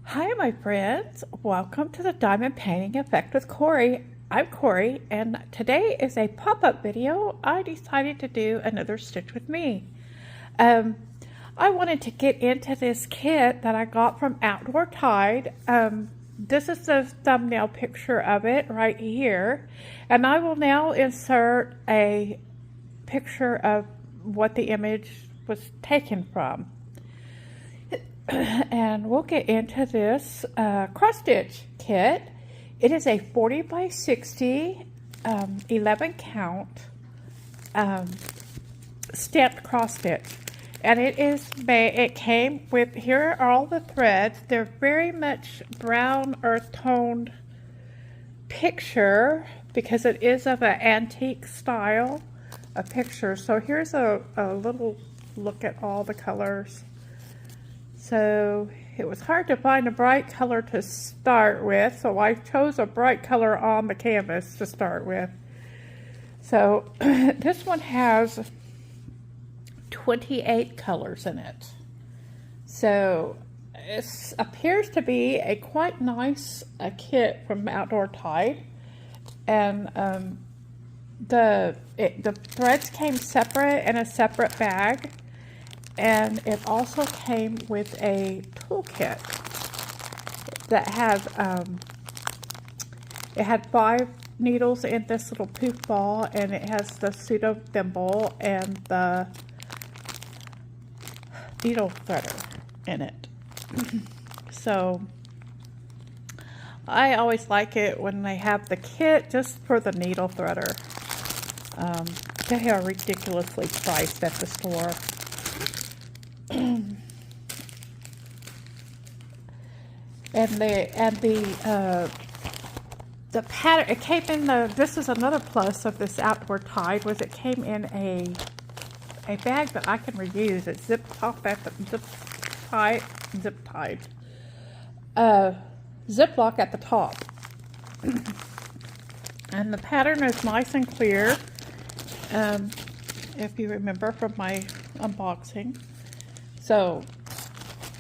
Hi, my friends. Welcome to the Diamond Painting Effect with Cori. I'm Cori, and today is a pop-up video. I decided to do another Stitch with Me. Um, I wanted to get into this kit that I got from Outdoor Tide. This is the thumbnail picture of it right here, and I will now insert a picture of what the image was taken from. And we'll get into this cross stitch kit. It is a 40 by 60 11 count stamped cross stitch, and it came with, here are all the threads. They're very much brown earth toned picture because it is of an antique style of picture. So here's a little look at all the colors. So it was hard to find a bright color to start with, so I chose a bright color on the canvas to start with. So this one has 28 colors in it. So it appears to be a quite nice kit from Outdoor Tide. And the threads came separate in a separate bag. And it also came with a toolkit that has, it had 5 needles in this little poof ball, and it has the pseudo thimble and the needle threader in it. So I always like it when they have the kit just for the needle threader. They are ridiculously priced at the store. And the pattern, it came in this is another plus of this Outdoor Tide, was it came in a bag that I can reuse. It's zipped off at the ziplock at the top. And the pattern is nice and clear, if you remember from my unboxing. So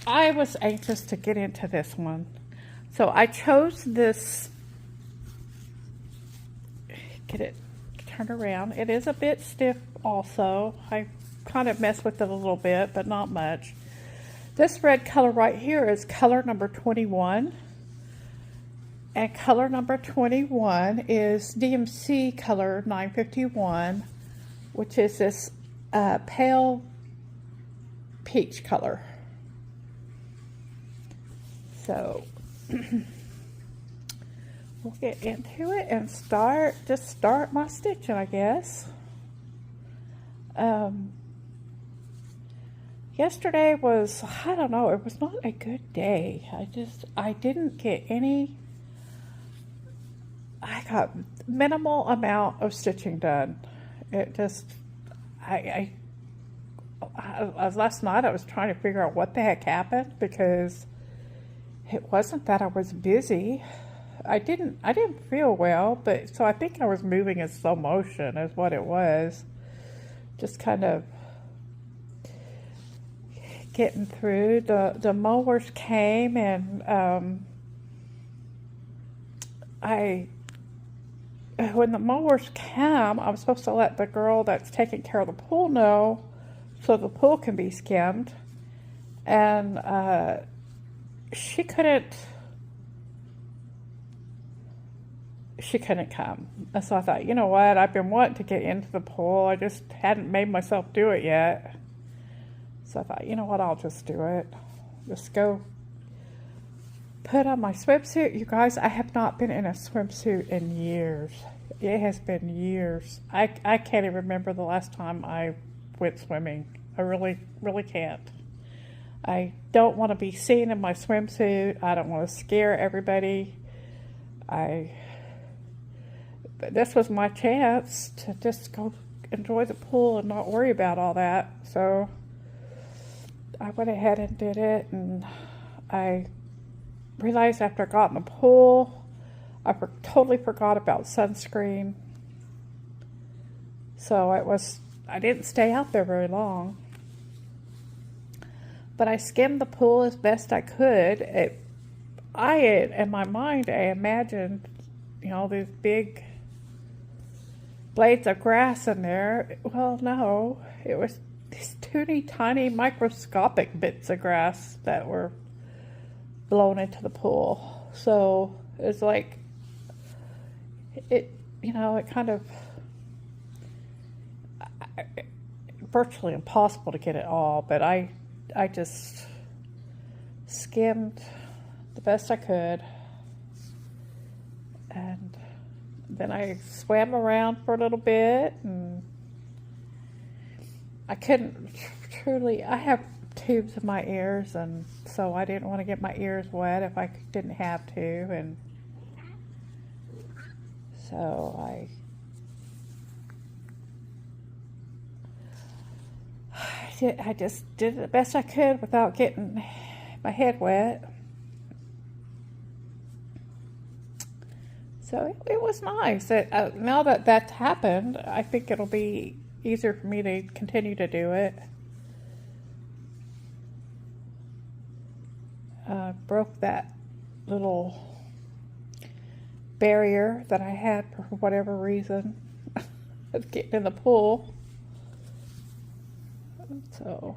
I was anxious to get into this one. So I chose this, get it turned around. It is a bit stiff also. I kind of messed with it a little bit, but not much. This red color right here is color number 21. And color number 21 is DMC color 951, which is this pale peach color. So we'll get into it and start my stitching, I guess. Yesterday was, I don't know, it was not a good day. I didn't get any, I got minimal amount of stitching done. It just, last night I was trying to figure out what the heck happened, because it wasn't that I was busy. I didn't feel well, but so I think I was moving in slow motion is what it was. Just kind of getting through. The mowers came, and when the mowers came, I was supposed to let the girl that's taking care of the pool know so the pool can be skimmed, and she couldn't come. And so I thought, you know what, I've been wanting to get into the pool, I just hadn't made myself do it yet. So I thought, you know what, I'll just do it. Just go put on my swimsuit. You guys, I have not been in a swimsuit in years. It has been years. I can't even remember the last time I went swimming. I really can't. I don't want to be seen in my swimsuit. I don't want to scare everybody. But this was my chance to just go enjoy the pool and not worry about all that. So I went ahead and did it, and I realized after I got in the pool, I totally forgot about sunscreen. So I didn't stay out there very long. But I skimmed the pool as best I could. in my mind, I imagined, these big blades of grass in there. Well, no, it was these teeny tiny microscopic bits of grass that were blown into the pool. So it's like, it kind of, virtually impossible to get it all, but I just skimmed the best I could, and then I swam around for a little bit, and I couldn't truly, I have tubes in my ears, and so I didn't want to get my ears wet if I didn't have to, and so I just did the best I could without getting my head wet. So it was nice. Now that that's happened, I think it'll be easier for me to continue to do it. Broke that little barrier that I had for whatever reason of getting in the pool. So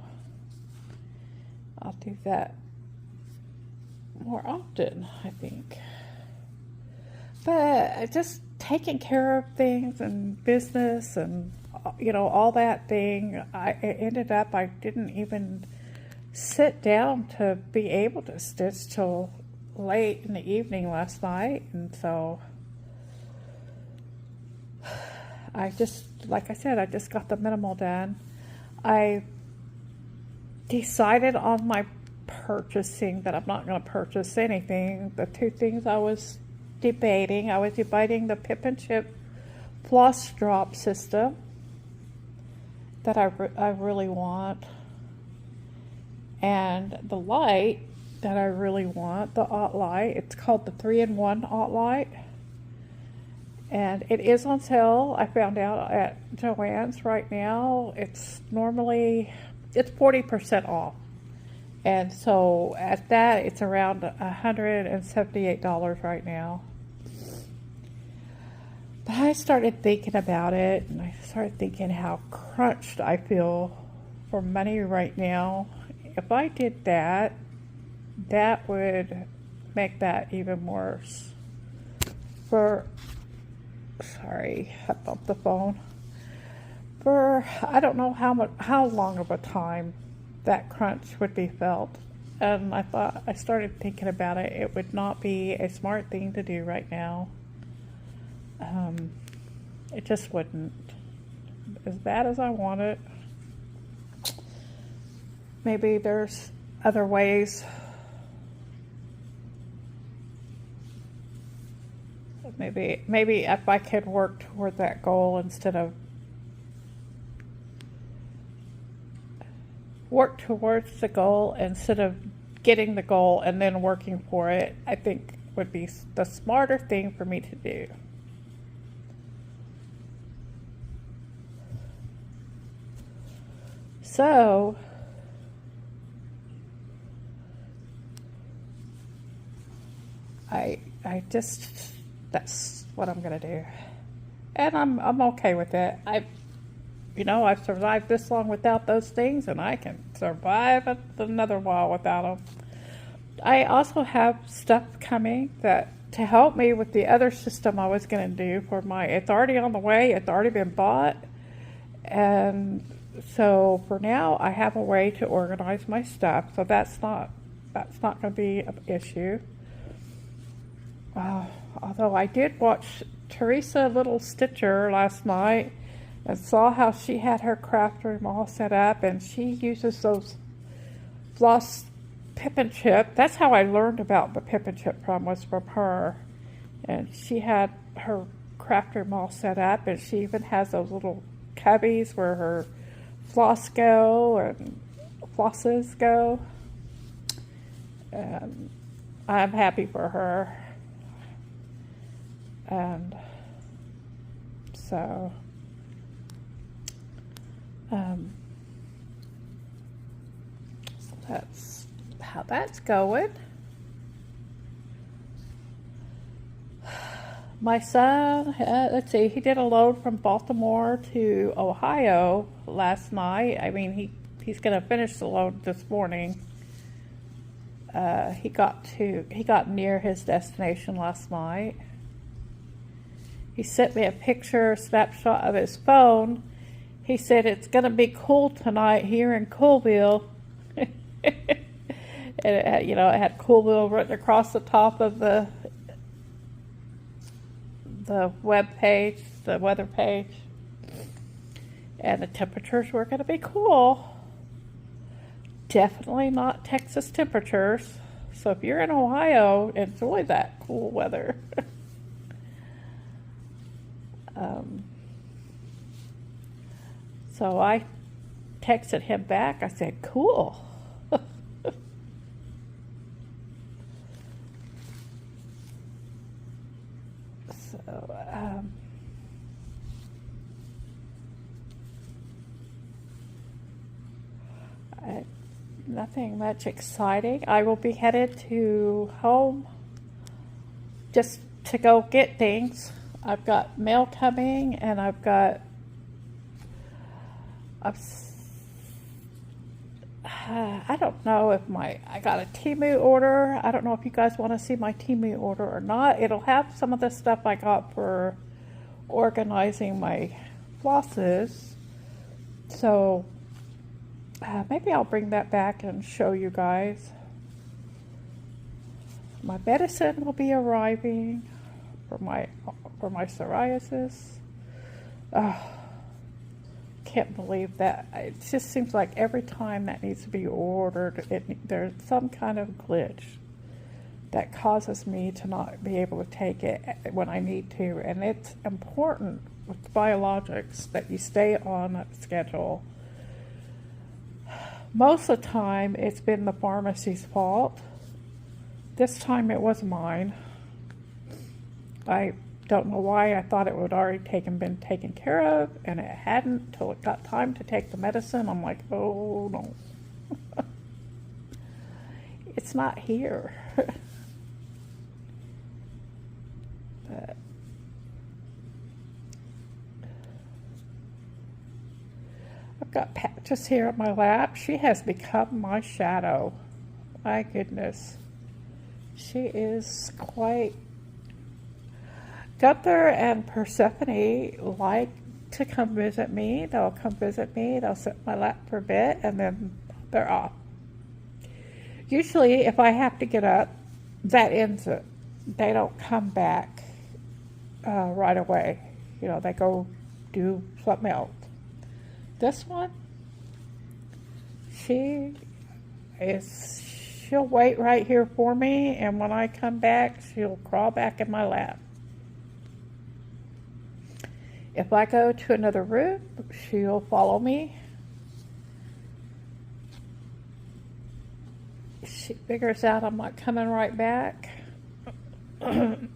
I'll do that more often, I think. But just taking care of things and business and, all that thing, I ended up, I didn't even sit down to be able to stitch till late in the evening last night. And so I just, like I said, I just got the minimal done. I decided on my purchasing that I'm not going to purchase anything. The two things I was debating the Pip and Chip floss drop system that I really want, and the light that I really want, the Aught light. It's called the 3-in-1 Aught light, and it is on sale. I found out at Joann's right now. It's 40% off, and so at that it's around $178 right now. But I started thinking about it, and I started thinking how crunched I feel for money right now. If I did that, that would make that even worse. Sorry, I bumped the phone. I don't know how long of a time that crunch would be felt. And I started thinking about it. It would not be a smart thing to do right now. It just wouldn't. As bad as I want it, maybe there's other ways. Maybe if I could work toward that goal instead of getting the goal and then working for it, I think would be the smarter thing for me to do. So that's what I'm gonna do, and I'm okay with it. I've survived this long without those things, and I can survive another while without them. I also have stuff coming to help me with the other system I was gonna do it's already on the way. It's already been bought, and so for now I have a way to organize my stuff. So that's not going to be an issue. Although I did watch Teresa Little Stitcher last night and saw how she had her craft room all set up, and she uses those floss Pip and Chip. That's how I learned about the Pip and Chip was from her. And she had her craft room all set up, and she even has those little cubbies where her flosses go. And I'm happy for her. And so that's how that's going. My son, let's see, he did a load from Baltimore to Ohio last night. I mean, he's going to finish the load this morning. He got near his destination last night. He sent me a snapshot of his phone. He said it's going to be cool tonight here in Coolville. And it had, it had Coolville written across the top of the web page, the weather page. And the temperatures were going to be cool. Definitely not Texas temperatures. So if you're in Ohio, enjoy that cool weather. So I texted him back. I said, cool. So, nothing much exciting. I will be headed to home just to go get things. I've got mail coming, and I don't know if I got a Temu order. I don't know if you guys want to see my Temu order or not. It'll have some of the stuff I got for organizing my flosses. So maybe I'll bring that back and show you guys. My medicine will be arriving for my psoriasis. Can't believe that. It just seems like every time that needs to be ordered, there's some kind of glitch that causes me to not be able to take it when I need to. And it's important with biologics that you stay on a schedule. Most of the time, it's been the pharmacy's fault. This time, it was mine. I don't know why. I thought it would already been taken care of, and it hadn't till it got time to take the medicine. I'm like, oh no. It's not here. But I've got Patches here at my lap. She has become my shadow. My goodness. She is quite... Gunther and Persephone like to come visit me. They'll come visit me. They'll sit in my lap for a bit, and then they're off. Usually, if I have to get up, that ends it. They don't come back right away. They go do something else. This one, she'll wait right here for me, and when I come back, she'll crawl back in my lap. If I go to another room, she'll follow me. She figures out I'm not coming right back. And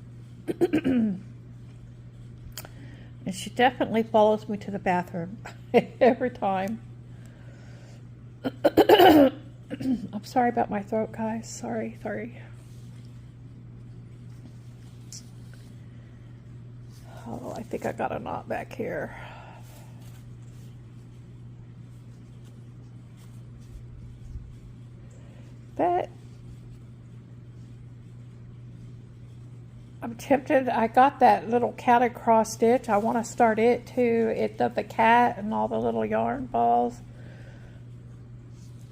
she definitely follows me to the bathroom every time. I'm sorry about my throat, guys. Sorry. Oh, I think I got a knot back here. But I'm tempted. I got that little cat cross stitch. I want to start it too. It's of the cat and all the little yarn balls.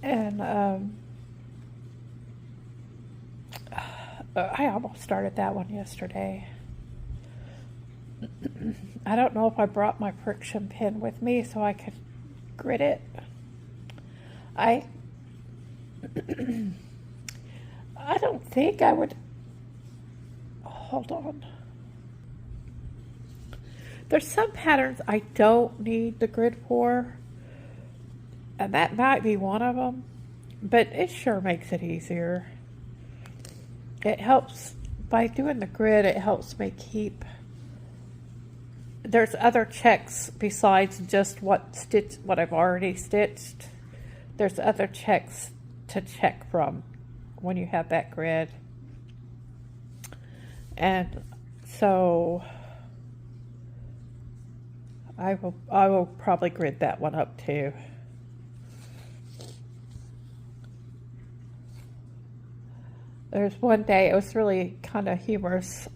And I almost started that one yesterday. I don't know if I brought my friction pin with me so I could grit it. I don't think I would. Hold on. There's some patterns I don't need the grid for, and that might be one of them, but it sure makes it easier. It helps, by doing the grid, it helps me keep... There's other checks besides just what I've already stitched. There's other checks to check from when you have that grid. And So I will probably grid that one up too. There's one day, it was really kind of humorous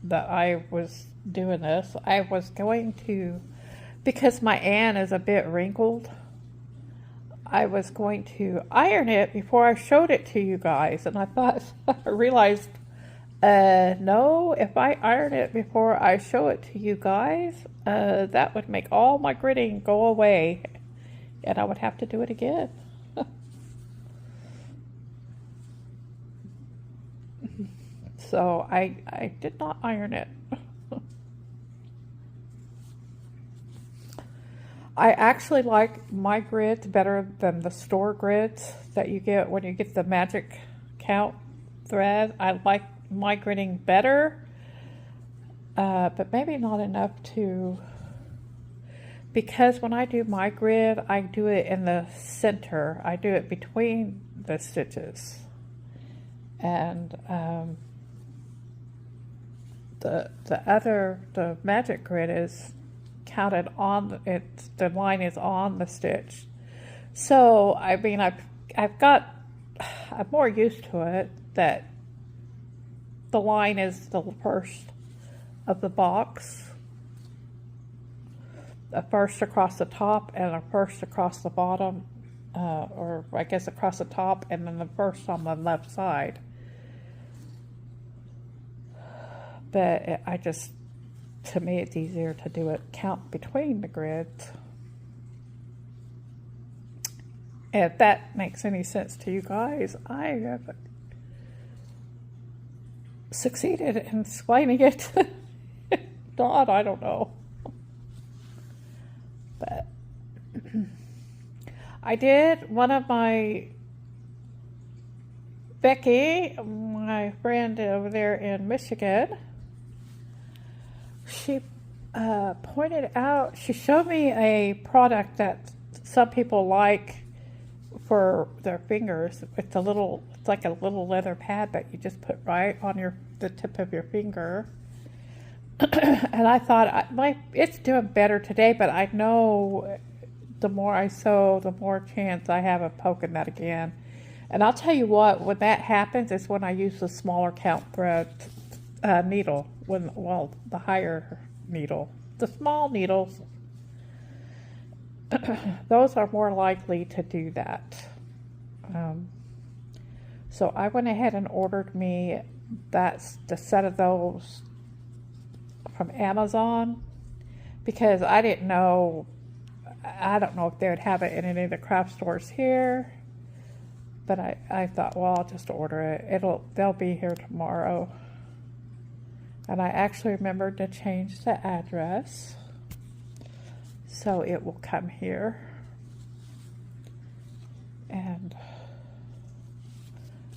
that I was doing this. I was going to, because my Ann is a bit wrinkled, I was going to iron it before I showed it to you guys. And I thought, I realized, no, if I iron it before I show it to you guys, that would make all my gridding go away. And I would have to do it again. So I did not iron it. I actually like my grids better than the store grids that you get when you get the magic count thread. I like my gridding better, but maybe not enough to, because when I do my grid, I do it in the center. I do it between the stitches. And the magic grid is counted on it. The line is on the stitch. So I mean, I'm more used to it that the line is the first of the box, a first across the top and a first across the bottom, or I guess across the top and then the first on the left side. But to me, it's easier to do it count between the grids. If that makes any sense to you guys, I have succeeded in explaining it. Not, I don't know. But I did, one of my, Becky, my friend over there in Michigan, she pointed out, she showed me a product that some people like for their fingers. It's like a little leather pad that you just put right on the tip of your finger. And I thought, it's doing better today, but I know the more I sew, the more chance I have of poking that again. And I'll tell you what, when that happens is when I use the smaller count thread needle, the higher needle. The small needles, those are more likely to do that. So I went ahead and ordered me the set of those from Amazon, because I don't know if they would have it in any of the craft stores here, but I thought, well, I'll just order it. They'll be here tomorrow. And I actually remembered to change the address, so it will come here. And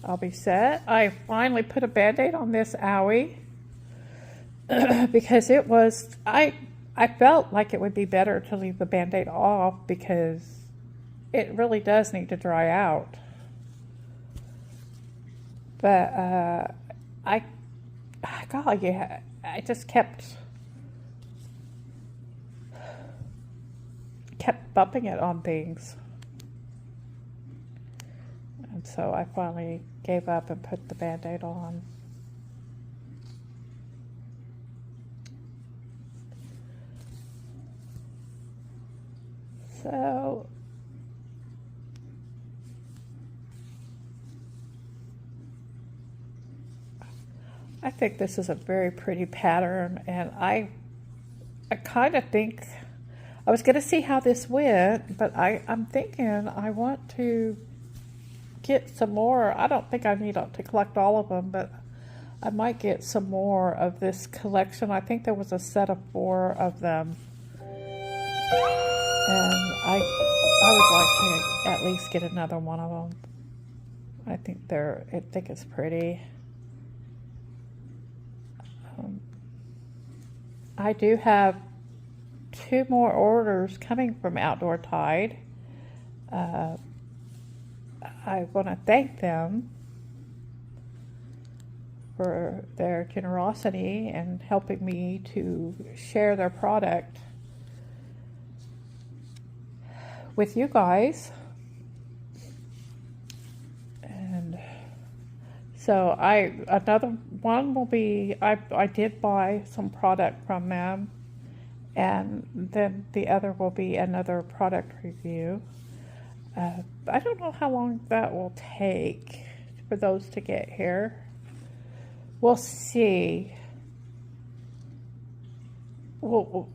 I'll be set. I finally put a Band-Aid on this owie because I felt like it would be better to leave the Band-Aid off because it really does need to dry out. But I just kept bumping it on things. And so I finally gave up and put the Band-Aid on. So I think this is a very pretty pattern, and I kind of think I was going to see how this went, but I'm thinking I want to get some more. I don't think I need to collect all of them, but I might get some more of this collection. I think there was a set of 4 of them, and I would like to at least get another one of them. I think it's pretty. I do have 2 more orders coming from Outdoor Tide. I want to thank them for their generosity and helping me to share their product with you guys. And so another one will be, I did buy some product from them, and then the other will be another product review. I don't know how long that will take for those to get here. We'll see. We'll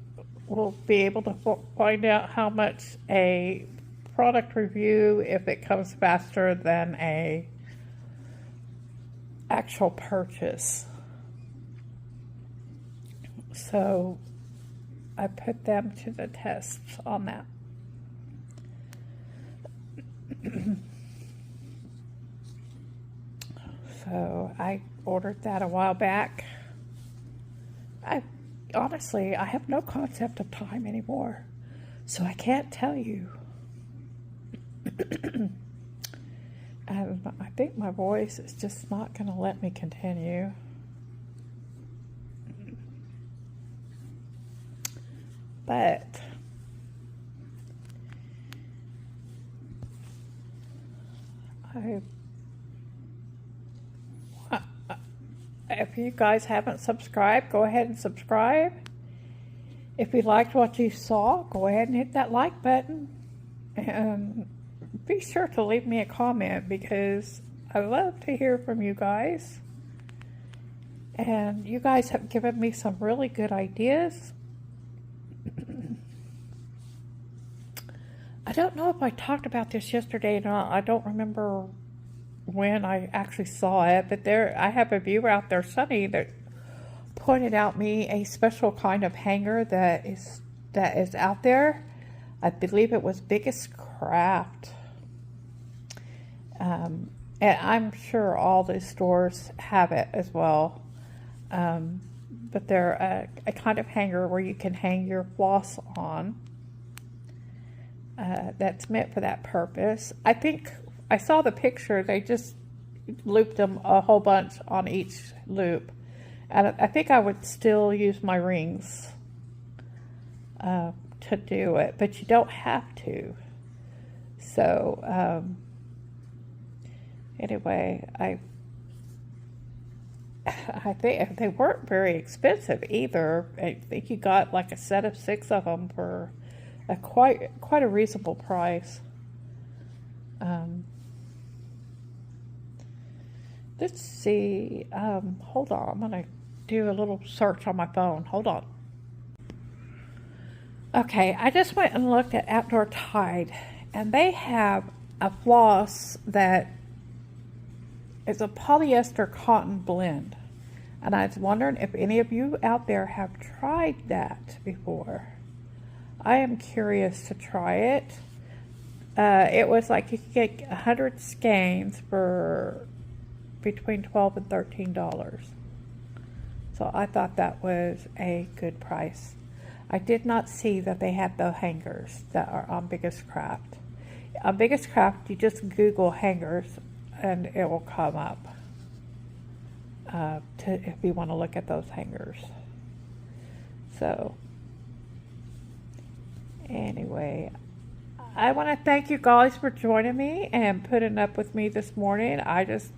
be able to find out how much a product review, if it comes faster than a actual purchase. So I put them to the test on that. So I ordered that a while back. Honestly, I have no concept of time anymore, so I can't tell you. And I think my voice is just not going to let me continue. But if you guys haven't subscribed, go ahead and subscribe. If you liked what you saw, go ahead and hit that like button. And be sure to leave me a comment, because I love to hear from you guys. And you guys have given me some really good ideas. I don't know if I talked about this yesterday or not. I don't remember when I actually saw it, but I have a viewer out there, Sunny, that pointed out me a special kind of hanger that is out there. I believe it was Biggest Craft, and I'm sure all the stores have it as well. But they're a kind of hanger where you can hang your floss on. That's meant for that purpose. I think I saw the picture. They just looped them a whole bunch on each loop. And I think I would still use my rings to do it, but you don't have to. So, anyway, I think they weren't very expensive either. I think you got like a set of 6 of them for quite a reasonable price. Let's see. Hold on. I'm going to do a little search on my phone. Hold on. Okay, I just went and looked at Outdoor Tide, and they have a floss that is a polyester cotton blend. And I was wondering if any of you out there have tried that before. I am curious to try it. It was like you could get 100 skeins for between $12 and $13. So I thought that was a good price. I did not see that they had the hangers that are on Biggest Craft. On Biggest Craft, you just Google hangers and it will come up if you want to look at those hangers. So anyway, I want to thank you guys for joining me and putting up with me this morning. I just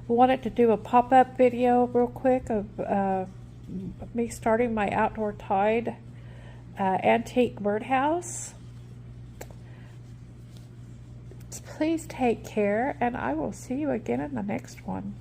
wanted to do a pop-up video real quick of me starting my Outdoor Tide antique birdhouse. Please take care, and I will see you again in the next one.